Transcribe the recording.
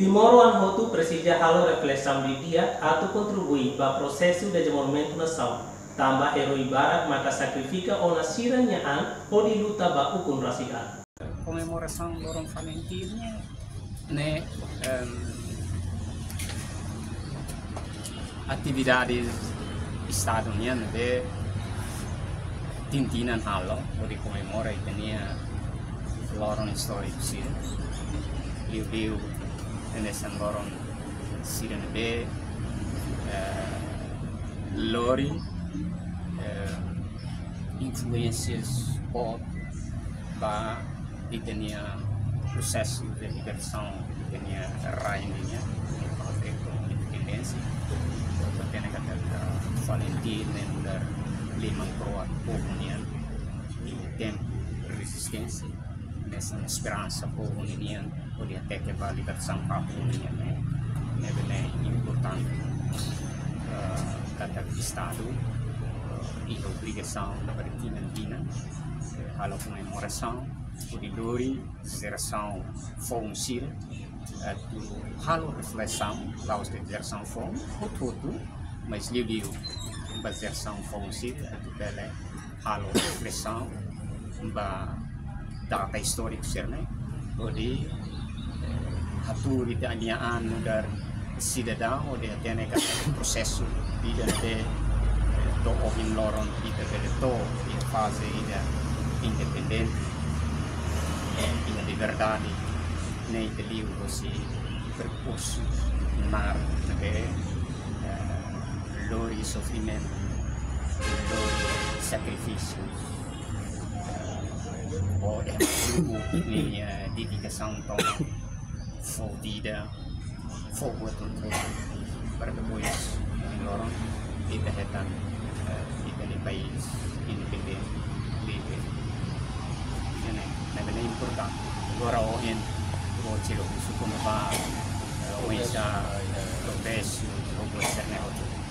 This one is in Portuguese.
Timor-Leste hotu precisa halo reflexão de dia atau contribui para processo de desenvolvimento nação. Tambah heroi barat maka sacrifica ona siranyaan ou de luta ba ukun rasial. Comemoração do Dom Valentino, né? Atividades estadunidenses de tintinan halo, onde comemora e tinha lorong histórico sih, liu nesse lorong sirene be lori influências pop para e tinha processo de libertação, tinha rainha com independência, tem que Valentino mudar lima proa comunian e tempo resistência nessa esperança comunian podia até que a libertação para comunian é importante cada estado e a obrigação da Argentina a comemoração Udidori, geração fungir, halo reflexão, laos de geração fung, tudo, mas livio, a geração fungir, bela halo reflexão, ba data histórico cerne, onde haturi de aniaan mudar cidadão, onde até nega processo vida de do ovin loron vida de to, e fase ida independente. In liberdade nei livro si percorso mar de lori sofrimento lori sacrifícios ou minha dedicação tão fodida fogo tudo para depois lorong kita hetan kita di país independente livre. Nah, ini important. Agora hoje vou tirar o suco no bar, o progresso, o